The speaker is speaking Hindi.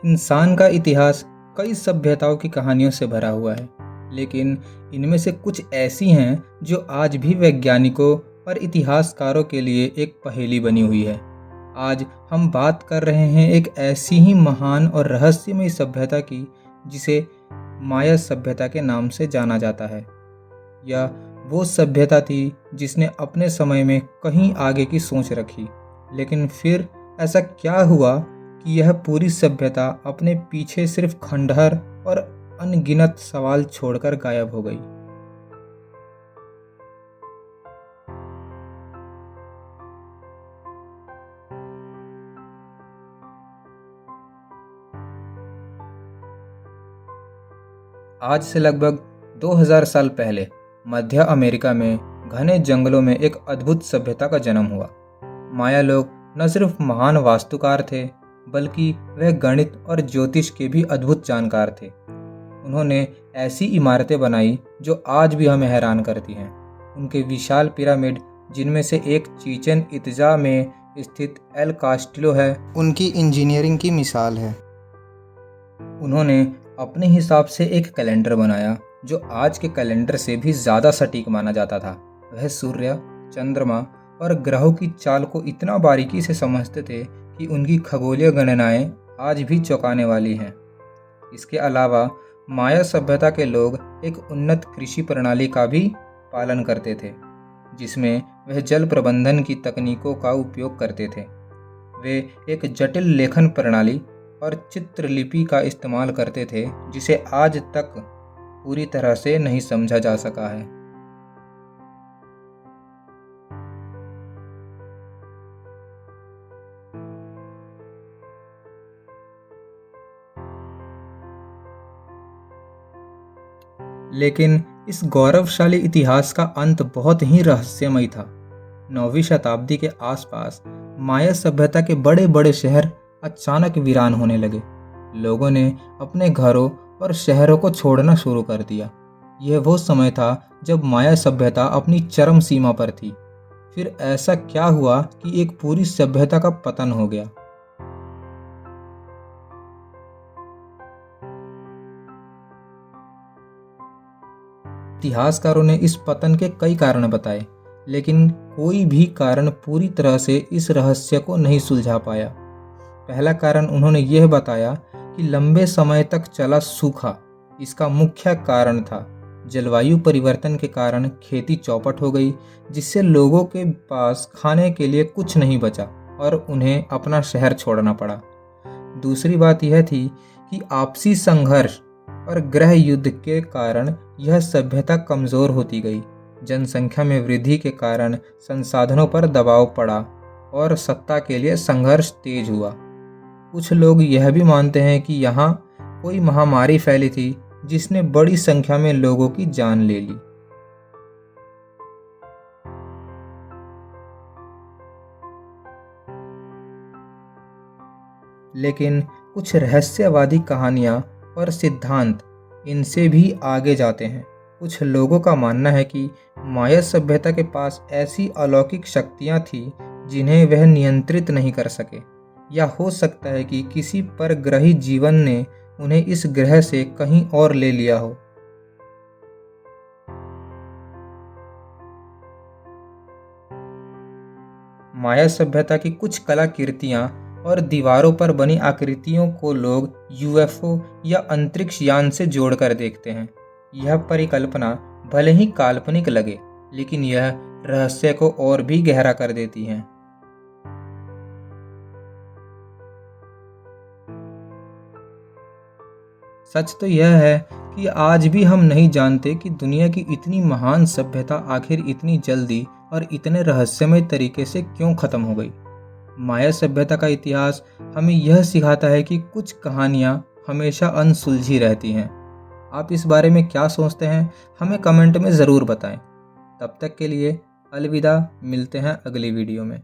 इंसान का इतिहास कई सभ्यताओं की कहानियों से भरा हुआ है, लेकिन इनमें से कुछ ऐसी हैं जो आज भी वैज्ञानिकों और इतिहासकारों के लिए एक पहेली बनी हुई है। आज हम बात कर रहे हैं एक ऐसी ही महान और रहस्यमयी सभ्यता की जिसे माया सभ्यता के नाम से जाना जाता है। यह वो सभ्यता थी जिसने अपने समय में कहीं आगे की सोच रखी, लेकिन फिर ऐसा क्या हुआ कि यह पूरी सभ्यता अपने पीछे सिर्फ खंडहर और अनगिनत सवाल छोड़कर गायब हो गई। आज से लगभग 2000 साल पहले मध्य अमेरिका में घने जंगलों में एक अद्भुत सभ्यता का जन्म हुआ। माया लोग न सिर्फ महान वास्तुकार थे, बल्कि वह गणित और ज्योतिष के भी अद्भुत जानकार थे। उन्होंने ऐसी इमारतें बनाई जो आज भी हमें हैरान करती हैं। उनके विशाल पिरामिड, जिनमें से एक चीचेन इत्जा में स्थित एल कास्टिलो है, उनकी इंजीनियरिंग की मिसाल है। उन्होंने अपने हिसाब से एक कैलेंडर बनाया जो आज के कैलेंडर से भी ज़्यादा सटीक माना जाता था। वह सूर्य, चंद्रमा और ग्रहों की चाल को इतना बारीकी से समझते थे कि उनकी खगोलीय गणनाएं आज भी चौंकाने वाली हैं। इसके अलावा माया सभ्यता के लोग एक उन्नत कृषि प्रणाली का भी पालन करते थे, जिसमें वह जल प्रबंधन की तकनीकों का उपयोग करते थे। वे एक जटिल लेखन प्रणाली और चित्रलिपि का इस्तेमाल करते थे जिसे आज तक पूरी तरह से नहीं समझा जा सका है। लेकिन इस गौरवशाली इतिहास का अंत बहुत ही रहस्यमय था। 9वीं शताब्दी के आसपास माया सभ्यता के बड़े बड़े शहर अचानक वीरान होने लगे। लोगों ने अपने घरों और शहरों को छोड़ना शुरू कर दिया। यह वो समय था जब माया सभ्यता अपनी चरम सीमा पर थी। फिर ऐसा क्या हुआ कि एक पूरी सभ्यता का पतन हो गया। इतिहासकारों ने इस पतन के कई कारण बताए, लेकिन कोई भी कारण पूरी तरह से इस रहस्य को नहीं सुलझा पाया। पहला कारण उन्होंने यह बताया कि लंबे समय तक चला सूखा इसका मुख्य कारण था। जलवायु परिवर्तन के कारण खेती चौपट हो गई, जिससे लोगों के पास खाने के लिए कुछ नहीं बचा और उन्हें अपना शहर छोड़ना पड़ा। दूसरी बात यह थी कि आपसी संघर्ष और गृह युद्ध के कारण यह सभ्यता कमज़ोर होती गई। जनसंख्या में वृद्धि के कारण संसाधनों पर दबाव पड़ा और सत्ता के लिए संघर्ष तेज हुआ। कुछ लोग यह भी मानते हैं कि यहाँ कोई महामारी फैली थी जिसने बड़ी संख्या में लोगों की जान ले ली। लेकिन कुछ रहस्यवादी कहानियाँ और सिद्धांत इनसे भी आगे जाते हैं। कुछ लोगों का मानना है कि माया सभ्यता के पास ऐसी अलौकिक शक्तियाँ थीं जिन्हें वह नियंत्रित नहीं कर सके, या हो सकता है कि किसी परग्रही जीवन ने उन्हें इस ग्रह से कहीं और ले लिया हो। माया सभ्यता की कुछ कलाकृतियाँ और दीवारों पर बनी आकृतियों को लोग यूएफओ या अंतरिक्ष यान से जोड़कर देखते हैं। यह परिकल्पना भले ही काल्पनिक लगे, लेकिन यह रहस्य को और भी गहरा कर देती है। सच तो यह है कि आज भी हम नहीं जानते कि दुनिया की इतनी महान सभ्यता आखिर इतनी जल्दी और इतने रहस्यमय तरीके से क्यों खत्म हो गई। माया सभ्यता का इतिहास हमें यह सिखाता है कि कुछ कहानियाँ हमेशा अनसुलझी रहती हैं। आप इस बारे में क्या सोचते हैं, हमें कमेंट में ज़रूर बताएं। तब तक के लिए अलविदा, मिलते हैं अगली वीडियो में।